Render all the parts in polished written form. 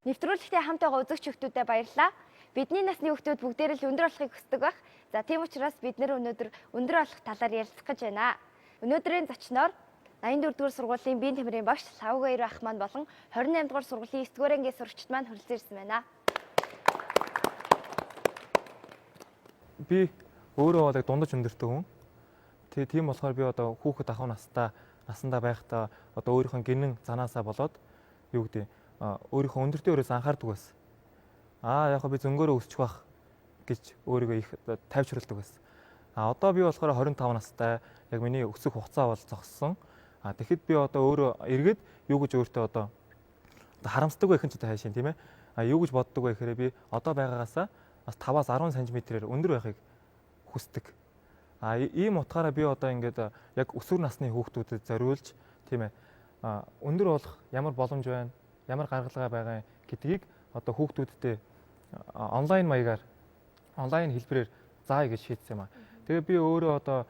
Нэвтрүүлэгтээ хамтайгаа үзэгч хүүхдүүдэд баярлалаа. Бидний насны хүүхдүүд бүгдээр л өндөр болохыг хүсдэг байх. За тийм учраас бид өнөөдөр өндөр болох талаар ярилцах гэж байна. Өнөөдрийн зочноор 84 дугаар сургуулийн биеийн тамирын багш Лавга ах маань болон 28 дугаар сургуулийн 9-р ангийн сурагчид маань хүрэлцэн ирсэн байна. Би өөрөө бол дундаж өндөртэй хүн. Тийм болохоор би одоо хүүхэд ахуй насандаа байхдаа одоо өөрийнхөө гинэн занаасаа болоод юу гэдэг өөрийнхөө өндөртэй өрөөс анхаардаг байсан. Яг би зөнгөөрөө өсчих байх гэж өөрийгөө их тайвшруулдаг байсан. Одоо би болохоор 25 настай, яг миний өсөх хугацаа бол зогссон. Тэгэхэд би одоо өөрөө эргээд юу гэж өөртөө одоо харамсдаг байх юм ч хайшин тийм ээ. Юу гэж боддог вэ гэхээр би одоо байгаагаасаа бас 5-аас 10 см-ээр өндөр байхыг хүсдэг. Ийм утгаараа би одоо ингээд яг өсвөр насны хүүхдүүдэд зориулж тийм ээ өндөр болох ямар боломж байна, ямар гаргалгаа байгаа гэдгийг одоо хүүхдүүдтэй онлайн маягаар онлайн хэлбэрээр заая гэж шийдсэн юм аа. Тэгээ би өөрөө одоо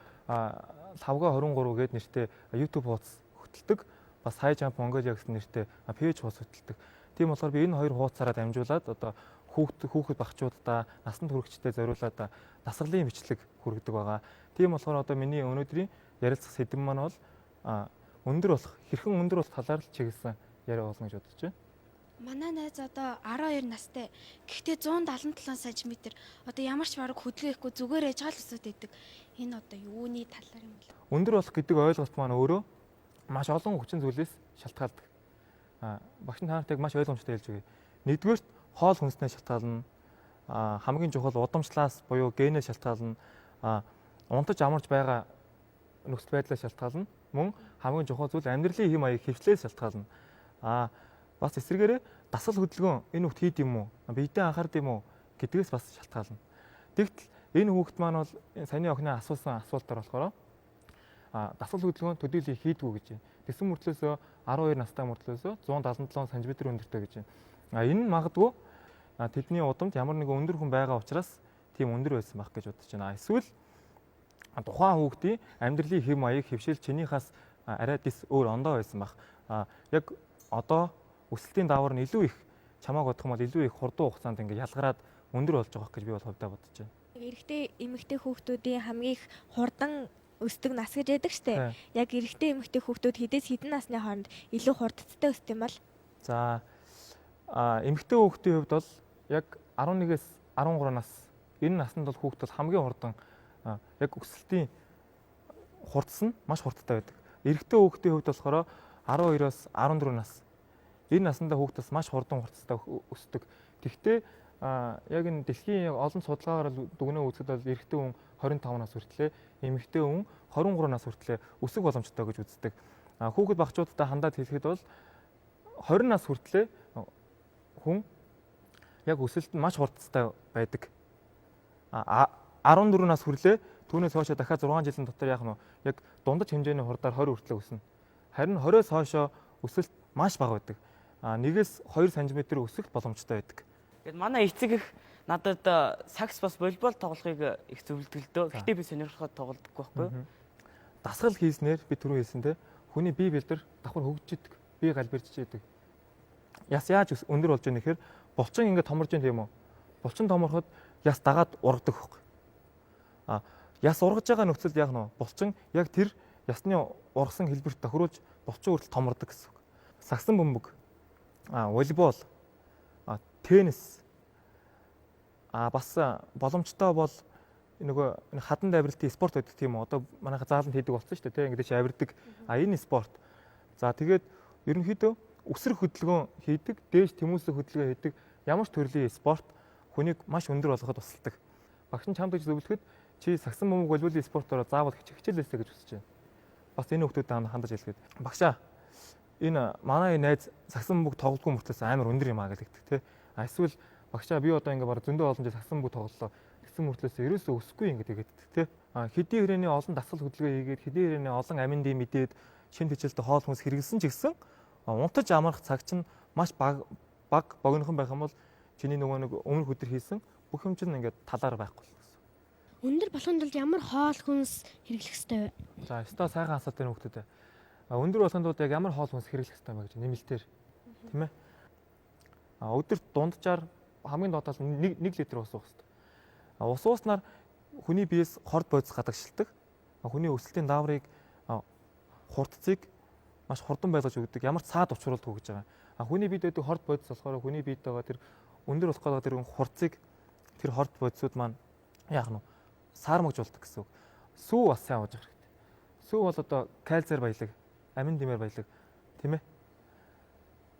Лавга 23 гээд нэртэй YouTube хуудас хөтэлдэг. Бас High Jump Mongolia гэсэн нэртэй пэйж хуудас хөтэлдэг. Тийм болохоор би энэ хоёр хуудасаараа дамжуулаад одоо хүүхэд багчуудаа насанд хүрэгчдэд зориулаад дасгалын бичлэг хүргэдэг байгаа. Тийм болохоор одоо миний өнөөдрийн ярилцах сэдэв маань бол өндөр болох, хэрхэн өндөр болох талаар л чиглэсэн яриа болно гэж бодож байна. Манай найз одоо 12 настай. Гэхдээ 177 см. Одоо ямар ч бараг хөдөлгөөхгүй зүгээр яж гал өсөд идэг. Энэ одоо юуны талаар юм бэ? Өндөр болох гэдэг ойлголт маань өөрөө маш олон хүчин зүйлээс шалтгаалдаг. Багш та нарт яг маш ойлгомжтой хэлж өгье. Нэгдүгээр хоол хүнснээс шалтгаална. Хамгийн чухал удамшлаас буюу генээс шалтгаална. Унтаж амарч байгаа нөхцөл байдлаас шалтгаална. Мөн хамгийн чухал зүйл амьдралын хэм маяг хөвчлээс шалтгаална. Бас эсвэргээрээ дасгал хөдөлгөөн энэ хүүхд хийд юм уу? Биедээ анхаард юм уу гэдгээс бас шалтгаална. Тэгтэл энэ хүүхд маань бол саяны охины асуусан асуултаар болохоор дасгал хөдөлгөөн төдийлөн хийдгүү гэж байна. Тэгсэн мөртлөөсөө 12 настай мөртлөөсөө 177 см өндөртэй гэж байна. Энэ нь магадгүй тэдний удамд ямар нэгэн өндөр хүн байгаа учраас тийм өндөр байсан байх гэж бодож байна. Эсвэл тухайн хүүхдийн амьдралын хэм маяг хөвшил чинийхээс арай дэс өөр ондоо байсан байх. Яг одоо өсөлтийн даавар нь илүү их чамааг бодох юм бол илүү их хурдан хугацаанд ингээд ялгараад өндөр болж байгаа гэж би бол хувьдаа бодож байна. Эрэгтэй эмэгтэй хүүхдүүдийн хамгийн их хурдан өсдөг нас гэж яддаг штэ. Яг эрэгтэй эмэгтэй хүүхдүүд хэдээс хэдэн насны хооронд илүү хурдтай өсдөг юм бол? За эмэгтэй хүүхдийн хувьд бол яг 11-ээс 13 нас энэ наснд бол хүүхд бол хамгийн хурдан яг өсөлтийн хурдс нь маш хурдтай байдаг. Эрэгтэй хүүхдийн хувьд болохоор 12-оос 14 нас энэ насндаа хүүхдээс маш хурдан хурцтай өсдөг. Тэгэхдээ яг энэ дэлхийн олон судалгаагаар дүгнээ үзэхэд бол эрэгтэй хүн 25 нас хүртлээр, эмэгтэй хүн 23 нас хүртлээр өсөх боломжтой гэж үздэг. Хүүхэд багчуудтай хандаад хэлэхэд бол 20 нас хүртлээр хүн яг өсөлт нь маш хурдтай байдаг. 14 нас хүрлээ түүнээс хойш дахиад 6 жилийн дотор яах нь яг дундаж хэмжээний хурдаар 20 хүртлээр өснө. Харин 20-оос хойшоо өсөлт маш бага байдаг. 1-2 см өсөх боломжтой байдаг. Гэт манай эцэг их надад сакс бас волейбол тоглохыг их зөвлөдөг л дөө. Гэтэ би сонирхоход тоглодоггүй байхгүй юу? Дасгал хийснээр би түрүү хэлсэнтэй хүний бие бэлдэр давхар хөгжиж идэг. Бие галбирч идэг. Яс яаж өндөр болж байгаа нэхэр булчин ингээд томорж байгаа юм уу? Булчин томороход яс дагаад ургадаг хөөх. Яс ургаж байгаа нөхцөлд яах нь вэ? Булчин яг тэр ясны ургасан хэлбэрт тохируулж булчин хүртэл томордог гэсэн үг. Сагсан бөмбөг, волейбол, теннис, бас боломжтой бол нөгөө хадан давиралтын спорт байдаг тийм үү? Одоо манайха зааланд хийдэг болсон шүү дээ, тийм ингээд чи авирдаг. Энэ спорт. За тэгээд ерөнхийдөө өсрөх хөдөлгөөн хийдэг, дээш тэмүүсэх хөдөлгөөн хийдэг ямар ч төрлийн спорт хүнийг маш өндөр болгоход тусалдаг. Багш нь чамд гэж зөвлөхөд чи сагсан бөмбөг волейболын спортоор заавал хичээлээсэй гэж хүсэж байна. Бас энэ хүүхдүүдэд хандаж хэлгээд. Багшаа энэ манай найз сагсан бөмбөг тоглохгүй мөртлөөс амар өндөр юм аа гэлэгдэг тий. Эсвэл багшаа би одоо ингээд бараг зөндөө олон жил сагсан бөмбөг тоглолоо. Тэгсэн мөртлөөс ерөөсөө өсөхгүй ингээд гэдэг тий. Хэдийн хүрээний олон дасгал хөдөлгөөн хийгээд хэдийн хүрээний олон амин дэм мэдээд шин тэжээлтэй хоол хүнс хэрэгэлсэн ч гэсэн унтаж амрах цаг чинь маш баг богинохон байх юм бол чиний нөгөө нэг өмнөх өдөр хийсэн бүх юм чинь ингээд талаар байхгүй л гэсэн. Өндөр болохын тулд ямар хоол хүнс хэрэглэх ёстой вэ? За, өстой сайхан асуулт энэ хүүхдүүдэд. Өндөр болохын тулд яг ямар хоол хүнс хэрэглэх ёстой вэ гэж нэмэлтээр тийм ээ. Өдөрт дунджаар хамгийн доод тал 1 литр ус уух хэрэгтэй. Ус ууснаар хүний биеэс хорд бодис гадагшилдаг. Хүний өсөлтийн дааврыг хурдцыг маш хурдан байлгаж өгдөг. Ямар ч саад учруулдаг гэж байгаа. Хүний биед байдаг хорд бодис болохоор хүний биед байгаа тэр өндөр болох гэдэг тэр хурдцыг тэр хорд бодисууд маань яах нь саармагжуулдаг гэсэн үг. Сүү бас сайн ууж явах хэрэгтэй. Сүү бол одоо кальциар баялаг, амин димээр баялаг тийм ээ.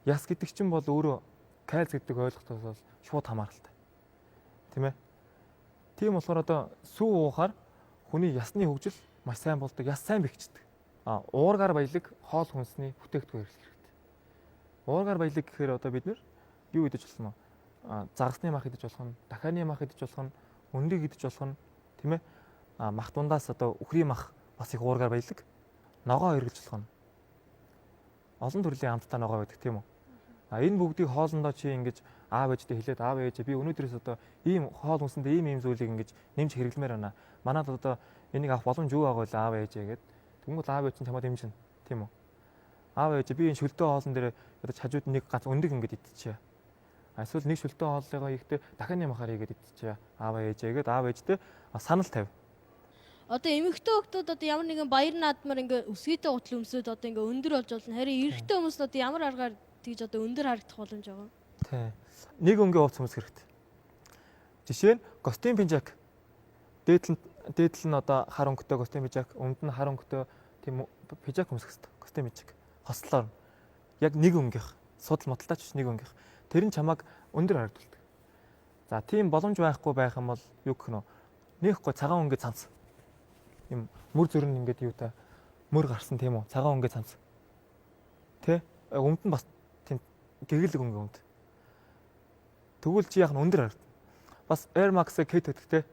Яс гэдэг чинь бол өөрөө кальц гэдэг ойлголтоос бол шууд хамааралтай. Тийм ээ. Тийм болохоор одоо сүү уухаар хүний ясны хөгжил маш сайн болдог, яс сайн бэхждэг. Уургаар баялаг хоол хүнсний бүтээгдэхүүн хэрэглэх хэрэгтэй. Уургаар баялаг гэхээр одоо бид нэр юу идэж болсон нь? Загасны мах идэж болох нь, дахианы мах идэж болох нь, өндөг идэж болох нь, тийм ээ. Мах дундаас одоо үхрийн мах бас их уургаар баялаг, ногоо хэрэглэж болох нь. Олон төрлийн амттай ногоо байдаг тийм үү? Энэ бүгдийг хоолндоо чи ингэж аав ээжтэй хэлээд аав ээж би өнөөдрөөс одоо ийм хоол хүнсэндээ ийм зүйлийг ингэж нэмж хэрэглэмээр байна. Манайд одоо энийг авах боломж юу байгаа вэ аав ээжээ гэд. Тэгмэл аав ээж чинь чамд дэмжинэ тийм үү? Аав ээж би энэ шөлтөө хоолн дээр одоо хажууд нэг ганц өндөг ингэж идчихье. Эсвэл нэг шөлтөө хооллогоо ихтэй дахианы махаар игээд идчихье. Аав ээжээгээд аав ээжтэй санал тавь. Одоо эмэгтэй хүмүүс одоо ямар нэгэн баяр наадмаар ингээ өсгийтэй гутал өмсөд одоо ингээ өндөр болж болно. Харин эрэгтэй хүмүүс одоо ямар аргаар тэгж одоо өндөр харагдах боломж байгаа. Тий. Нэг өнгийн ууц хүмүүс хэрэгтэй. Жишээ нь костюм пинжак. Дээдл нь одоо хар өнгөтэй костюм пинжак, өмд нь хар өнгөтэй тийм пинжак өмсөх хэрэгтэй. Костюм пинжак. Хослоор яг нэг өнгийнх. Судал модалтаач нэг өнгийнх. Тэр нь чамайг өндөр харагдуулдаг. За тийм боломж байхгүй байх юм бол юу гэх нөө? Нэхгүй цагаан өнгө цамц. Им мөр зүрн ингээд юу та мөр гарсан тийм үү? Цагаан өнгө цамц. Тэ? Өмд нь бас тийм гэгэлэг өнгө өмд. Тэгвэл чи яах нь өндөр харагдана. Бас Air Max Kate гэдэг те.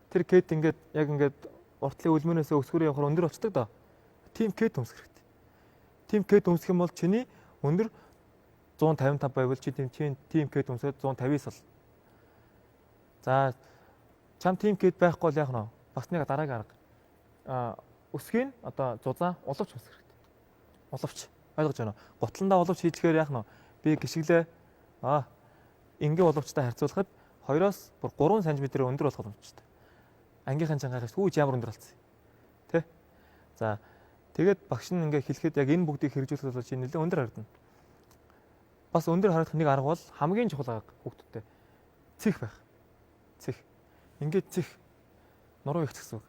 Тэр Kate ингээд яг ингээд уртлын үлмэнээс өсгөрөө явахаар өндөр болцдог доо. Тим Kate өмсөх хэрэгтэй. Тим Kate өмсөх юм бол чиний өндөр 155 байвал чи тим Kate өмсөд 159 бол. За чам тим Kate байхгүй бол яах нь? Бас нэг дараагийн арга. Өсгийн одоо зузаан уловч өмсөх хэрэгтэй. Уловч ойлгож байна уу? Гутландаа уловч хийлэхээр яах нь? Би гიშгэлээ энгийн уловчтай харьцуулахад 2-оос бүр 3 см өндөр болох боломжтой. Ангийнхан чангаас хүүж ямар өндөр болсон. Тэ? За тэгээд багш нь ингээ хэлэхэд яг энэ бүгдийг хэрэгжүүлэх бол чинь нэлээд өндөр харагдана. Бас өндөр харагдах нэг арга бол хамгийн чухал арга хүүхдүүдтэй. Цэх байх. Цэх. Ингээд цэх нуруу их гэсэн үг.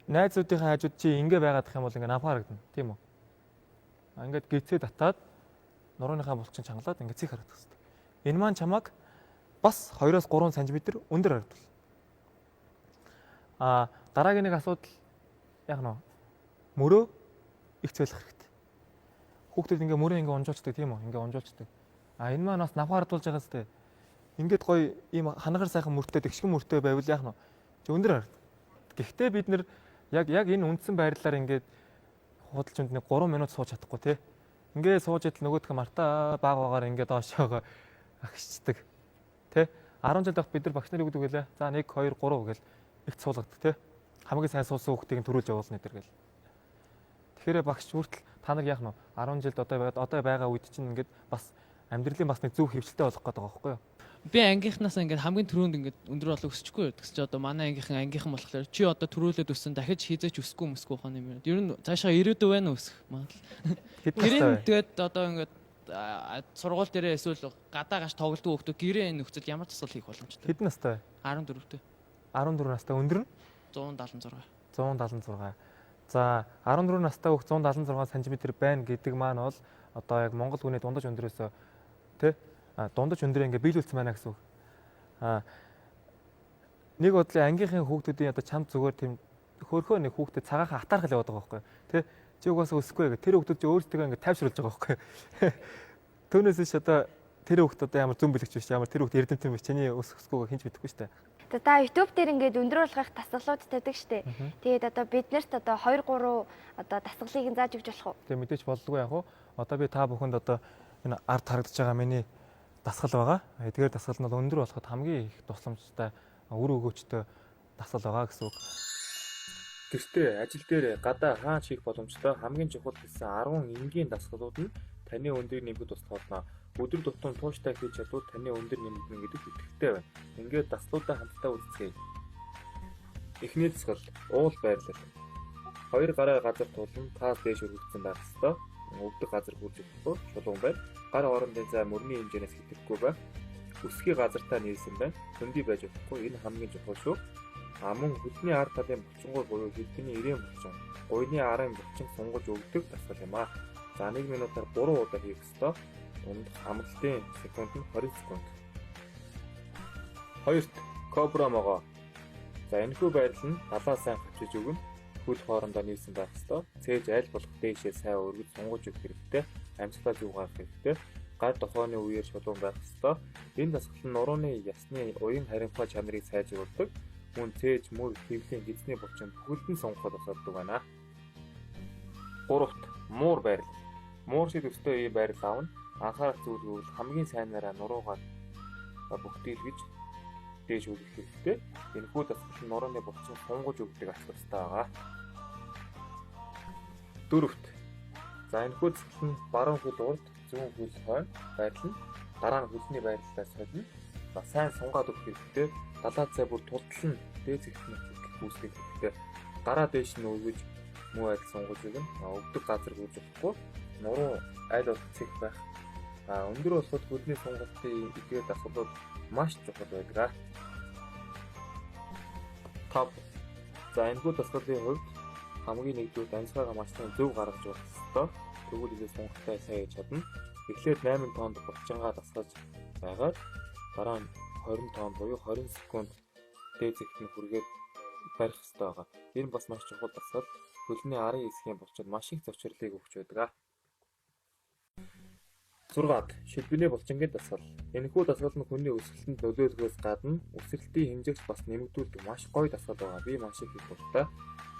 Найзуудынхаа хажууд чи ингээ байгаадах юм бол ингээ намхаа харагдана. Тийм үү? Ингээд гизээ татаад нурууныхаа булчин чангалаад ингээ цэх харагдах хэрэгтэй. Энэ маань чамайг бас 2-оос 3 см өндөр харагдвал. Дараагийн нэг асуудал яг нь мөрөө их цайлах хэрэгтэй. Хүүхдүүд ингээ мөрөө ингээ унжуулцдаг тийм үү? Ингээ унжуулцдаг. Энэ маань бас намхаа хардуулж байгаа сте. Ингээд гоё ийм ханахар сайхан мөртөө тэгшгэн мөртөө байвал яг нь өндөр харагдана. Гэхдээ бид нэр яг энэ үндсэн байрлалаар ингээд худалчинд нэг 3 минут сууж чадахгүй тий. Ингээд сууж идэл нөгөөдх мартаа баг багаар ингээд доошоогоо агшчдаг. Тий. 10 жил авах бид нар багш нар юу гэдэг вэ? За 1 2 3 гэл ихт суулгадаг тий. Хамгийн сайн суусан хүүхдийг төрүүлж явуулна гэдэг гэл. Тэгэхээр багш хүртэл та нар яах нь 10 жилд одоо байгаа үед чинь ингээд бас амьдралын бас нэг зөв хөвчлөлтэй болох гэдэг байгаа байхгүй юу? Би ангийнхнаас ингээд хамгийн түрүүнд ингээд өндөр болоо өсчихгүй гэсэн чи одоо манай ангийнхан болохоор чи одоо төрүүлээд өссөн дахиж хийзээч өсөхгүй хань юм. Ер нь цаашаа ирээдүй байна өсөх магадлал. Гэрээ тэгээд одоо ингээд сургууль дээрээ эсвэл гадаа гаш тоглодог хүүхдүүд гэрээ нөхцөл ямар тасгал хийх боломжтой. Хэдэн настай вэ? 14-тэй. 14 настай өндөр нь 176. 176. За 14 настай хүүхд 176 см байна гэдэг маань бол одоо яг Монгол хүний дундаж өндөрөөсөө тий дундаж өндөрөө ингээ биелүүлсэн байна гэсэн үг. Нэг бодлын ангийнхын хүүхдүүдийн одоо чамд зүгээр тийм хөөрхөө нэг хүүхдэд цагаахан атаархал яваад байгаа байхгүй тий. Чи угаасаа өсөхгүй гэх тэр хүүхдүүд чи өөрсдөө ингээ тайвшруулж байгаа байхгүй. Түүнээс ш одоо тэр хүүхд одоо ямар зүн бэлэгч биш ямар тэр хүүхд эрдэмтэн биш чиний өсөхгүйг хинч мэдэхгүй шүү дээ. Та YouTube дээр ингээд өндөр болгох дасгалууд тавьдаг штэ. Тэгээд одоо биднэрт одоо 2 3 одоо дасгалыг зааж өгч болох уу? Тэгээ мэдээж болдгоо яг уу. Одоо би та бүхэнд одоо энэ ард харагдаж байгаа миний дасгал байгаа. Эдгээр дасгал нь бол өндөр болоход хамгийн их тусламжтай үр өгөөчтэй дасгал байгаа гэсэн үг. Гэртээ ажил дээр гадаа хаач хийх боломжтой хамгийн чухал гэсэн 10 энгийн дасгалууд нь таны өндийг нэмэхэд тус тоолно. Өдөр тутам тууштай хийж чадвал таны өндөр нэмэгдэнэ гэдэгт итгэлтэй байна. Ингээд даслуудаа хамтдаа үзцгээе. Эхний дасгал уул байрлал. Хоёр гараа газар тулан таас дээш өргөгдсөн байх ёстой. Өвдөг газар бүрж өгөхгүй шулуун байна. Гар хоорондын зай мөрний хэмжээнээс хэтэрхгүй байх. Өсгий газартаа нийлсэн байна. Хөндий байж өгөхгүй. Энэ хамгийн чухал шүү. Мөн хөлний ард талын булчингуй буюу хилбэний ирээн булчин, гуйны арын булчин сунгаж өгдөг дасгал юм аа. За 1 минутаар 3 удаа хийх ёстой. Дунд амралтын секунд нь 20 секунд. Хоёрт кобра могоо. За энэхүү байдал нь далаа сайн хавчиж өгнө. Хөл хоорондоо нийлсэн байх ёстой. Цээж аль болох дээшээ сайн өргөж сунгаж өгөх хэрэгтэй. Амьсгалаа зүг гаргах хэрэгтэй. Гар дохооны үеэр шулуун байх ёстой. Энэ дасгал нь нурууны ясны уян харимхай чанарыг сайжруулдаг. Мөн цээж мөр хэвлийн эзний булчин бүхэлдэн сонгоход тусалдаг байна. Гуравт муур байрлал. Муур шиг өстой ий байрлал аавна. Анхаарах зүйл гэвэл хамгийн сайнараа нуруугаар бүгдийлгэж дээш өгөх хэрэгтэй. Энэхүү дасгал нь нурууны булчин сунгаж өгдөг асуудалтай байгаа. Дөрөвт. За энэхүү дасгал нь баруун хөл урд, зүүн хөл хойно байрлал нь дараа нь хөлний байрлалаа солино. Сайн сунгаад өгөх хэрэгтэй. Далаа цай бүр тултлан дээд зэгтний үүсгэх хэрэгтэй. Гараа дээш нь өгөж муу адил сунгаж өгнө. Өвдөг газар гүйж өгөхгүй. Нуруу аль болох цэг байх. Өндөр болоход хөлний сунгалтын эдгээр дасгалууд маш чухал байдаг. Топ. За энэхүү дасгалын хувьд хамгийн нэгдүгээр амьсгалаа хамгаалсан зөв гаргаж болох ёстой. Тэгвэл илүү сунгалтай сайн хийж чадна. Эхлээд 8 тоонд булчингаа дасгаж байгаад дараа нь 20 тоон буюу 20 секунд дээд зэгт нь хүргээд барих ёстой байгаа. Энэ бас маш чухал дасгал. Хөлний арын хэсгийн булчинд маш их зочирлыг өгч байдаг. 6-д шилбэний булчингийн дасгал. Энэхүү дасгал нь хүний өсөлтөнд нөлөөлөхөөс гадна өсрэлтийн хэмжээгч бас нэмэгдүүлдэг маш гоё дасгал байгаа. Би маш их дуртай.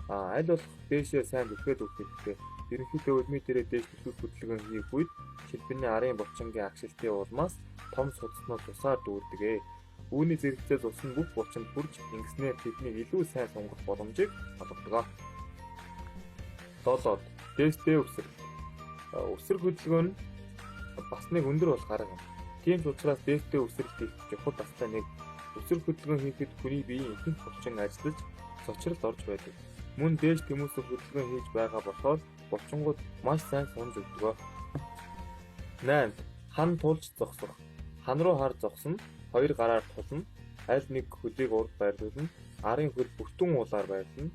Аль болох дээшээ сайн бүлгээд өгөх хэрэгтэй. Ерөнхийдөө үлмий дээрээ дээш бүлгэх хөдөлгөөн хийх үед шилбэний арын булчингийн агшилтын улмаас том судснууд тусаар дүүрдэг. Үүний зэрэгцээ цус нь бүх булчинд хүрж ингэснээр тэднийг илүү сайн сунгах боломжийг олгодог. 7-д дээштэй өсрэл. Өсрөх хөдөлгөөн нь бас нэг өндөр болох арга юм. Тийм ч учраас дээштэй өсрэлт хийх чухал дасгал нэг өсрөх хөдөлгөөн хийхэд хүний биеийн ихэнх булчин ажиллаж цочролд орж байдаг. Мөн дээш тэмүүсэх хөдөлгөөн хийж байгаа болохоор булчингууд маш сайн сунж өгдөг. 8-д хан тулж зогсох. Хан руу хар зогсно, хоёр гараар тулна, аль нэг хөлийг урд байрлуулна, арын хөл бүтэн уулаар байрлана.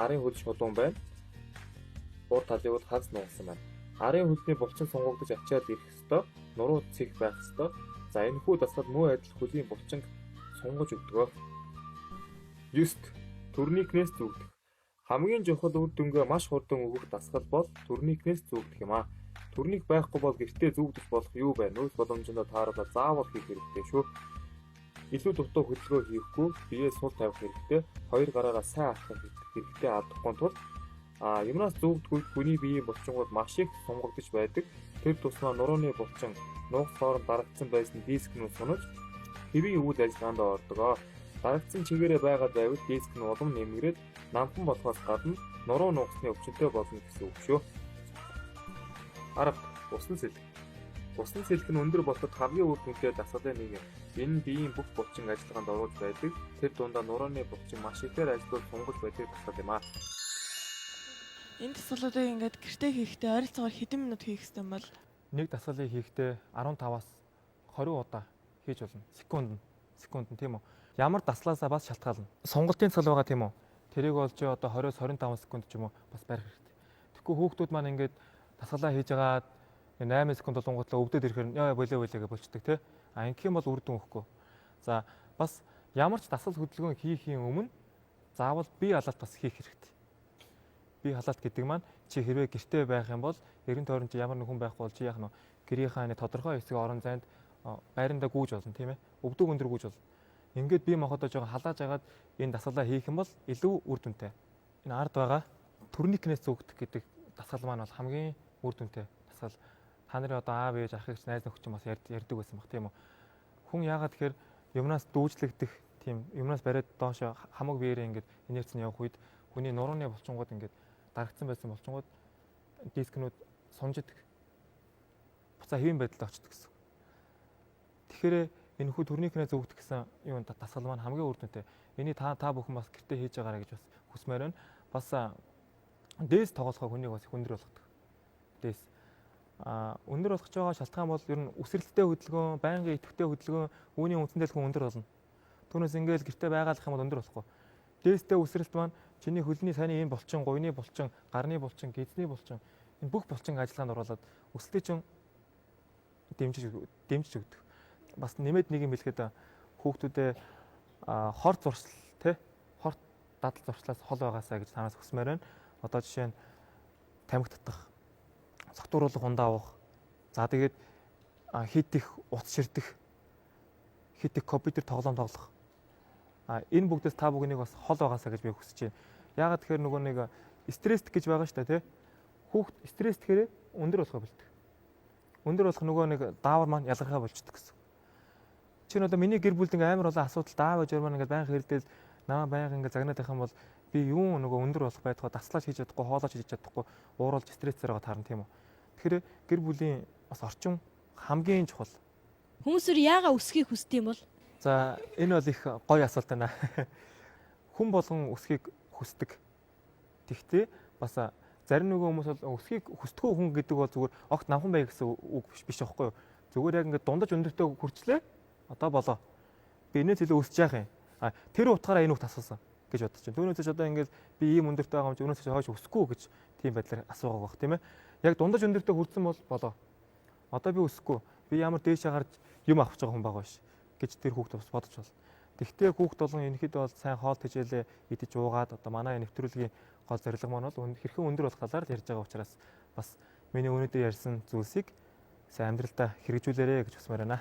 Арын хөл шулуун байна. Урд талыг бол хагас нугасан байна. Арын хөлний булчин сунгагдаж ачаад ирэх ёстой. Нуруу цэг байх ёстой. За энэхүү дасгал муу адил хөлийн булчинг сунгаж өгдөг. 9-д турникнээс зүгдэх. Хамгийн чухал үр дүнгээ маш хурдан өгөх дасгал бол турникнээс зүгдэх юм аа. Турник байхгүй бол гэртээ зүгдэж болох юу байна? Нөөц боломжтой тааруулаад заавал хийх хэрэгтэй шүү. Илүү дутуу хөдөлгөөн хийхгүй, биеэ сул тавих хэрэгтэй. Хоёр гараараа сайн алхах хэрэгтэй алдахгүй тул юмнаас зүгдэх үед хүний биеийн булчингууд маш их сунгагдж байдаг. Тэр тусмаа нурууны булчин нуугс хооронд дарагдсан байсан диск нь сунаж хэвийн үйл ажиллагаанд ордог. Дарагдсан чигээрээ байгаад байвал диск нь улам нэмгэрээд намхан болохоос гадна нуруу нуугсны өвчнөд болно гэсэн үг шүү. 10. Усан сэлэх. Усан сэлэх нь өндөр болоход хамгийн үр дүнтэй дасгалын нэг юм. Энэ нь биеийн бүх булчин ажиллагаанд оруулж байдаг. Тэр дундаа нурууны булчин маш ихээр ажиллаж сунгаж байдаг дасгал юм аа. Энэ дасгалуудыг ингээд гэртээ хийхдээ ойролцоогоор хэдэн минут хийх хэрэгтэй юм бол? Нэг дасгалыг хийхдээ 15-аас 20 удаа хийж болно. Секунд нь тийм үү. Ямар дасгалаасаа бас шалтгаална. Сунгалтын цал байгаа тийм үү. Тэрийг болж одоо 20-с 25 секунд ч юм уу бас барих хэрэгтэй. Тэгэхгүй хүүхдүүд маань ингээд дасгалаа хийж агаад 8 секунд болгонголоо өвдөд ирэхээр яа болоо гэж болчдөг тий. Ингэх юм бол үр дүн өгөхгүй. За бас ямар ч дасгал хөдөлгөөн хийхийн өмнө заавал бие халаалт бас хийх хэрэгтэй. Бие халаалт гэдэг маань чи хэрвээ гэртээ байх юм бол эргэн тойронд чи ямар нэг хүн байхгүй бол чи яах нь гэрийнхаа тодорхой хэсэг орон зайд байрандаа гүйж болно тийм ээ. Өвдөг өндөр гүйж болно. Ингээд бие махбодоо жоохон халааж агаад энэ дасгалаа хийх юм бол илүү үр дүнтэй. Энэ ард байгаа турникнээс зүгдэх гэдэг дасгал маань бол хамгийн үр дүнтэй дасгал. Та нарын одоо аав ээж ах эгч найз нөхөд бас ярьдаг байсан баг тийм үү. Хүн яагаад тэгэхээр юмнаас дүүжлэгдэх тийм юмнаас бариад доошо хамаг биеэрээ ингээд инерц нь явах үед хүний нурууны булчингууд ингээд дарагдсан байсан булчингууд дискнүүд сунждаг. буцаа хэвийн байдлаар очдог гэсэн. Тэгэхээр энэ хүү төрнийхнээ зөвгдөх гэсэн юу дасгал маань хамгийн үр дүнтэй. Энийг та бүхэн бас гэртээ хийж байгаарай гэж бас хүсмээр байна. Бас дээс тоглохоо хүнийг бас их өндөр болгодог. Дээс өндөр болгож байгаа шалтгаан бол ер нь үсрэлттэй хөдөлгөөн, байнгын идэвхтэй хөдөлгөөн, үүний үндсэндээ л хүн өндөр болно. Түүнээс ингээл гэртээ байгаалах юм бол өндөр болохгүй. Дээстэй үсрэлт маань чиний хөлний саяны ийм булчин, гуйны булчин, гарны булчин, гидсний булчин энэ бүх булчин ажиллагаанд оруулаад өсөлтөө чин дэмжиж өгдөг. Бас нэмээд нэг юм хэлэхэд хүүхдүүдээ хорт зуршил тий хорт дадал зуршлаас хол байгаасаа гэж танаас хүсмээр байна. Одоо жишээ нь тамхи татах, согтууруулах ундаа уух. За тэгээд хит их утас ширдэх, хит их компьютер тоглоом тоглох. Энэ бүгдээс та бүхнийг бас хол байгаасаа гэж би хүсэж байна. Яагаад тэгэхээр нөгөө нэг стресс гэж байгаа шүү дээ тий. Хүүхд стресс тэгэхээр өндөр болохоо бэлдэх. Өндөр болох нөгөө нэг даавар маань ялгархаа болчдөг гэсэн. Чинь одоо миний гэр бүлд ингээм амар олон асуудал даав жир маань ингээд байнга хэрдэл намаа байнга ингээд загнаад байх юм бол би юу нөгөө өндөр болох байтугай таслаж хийж чадахгүй, хоолойч хийж чадахгүй, ууралж стрессээр байгаа таарна тийм үү. Тэгэхээр гэр бүлийн бас орчин хамгийн чухал. Хүмүүсээр яагаад өсөхийг хүсдэг юм бол? За энэ бол их гоё асуулт байна. Хүн болгон өсөхийг хүсдэг. Тэгтээ бас зарим нөгөө хүмүүс бол өсөхийг хүсдэггүй хүн гэдэг бол зүгээр огт намхан бай гэсэн үг биш байхгүй юу. Зүгээр яг ингээд дундаж өндөртөө хүрчлээ. Одоо болоо. Би энэс илүү өсөж яах юм. Тэр утгаараа энэ үг асуусан гэж бодож байна. Түүнээс одоо ингээд би ийм өндөртөө байгаа юм чи өнөөс хойш өсөхгүй гэж тийм байдлаар асуугаа байх тийм ээ. Яг дундаж өндөртөө хүрсэн бол болоо. Одоо би өсөхгүй. Би ямар дээшээ гарч юм авах гэж байгаа хүн байгаа биш гэж тэр хүүхд бас бодож байна. Тэгтээ хүүхд болгон энэхэд бол сайн хоол тэжээлээ идэж уугаад одоо манай нэвтрүүлгийн гол зорилго маань бол хэрхэн өндөр болох талаар ярьж байгаа учраас бас миний өнөөдөр ярьсан зүйлсийг сайн амьдралдаа хэрэгжүүлээрэй гэж хүсмээр байна.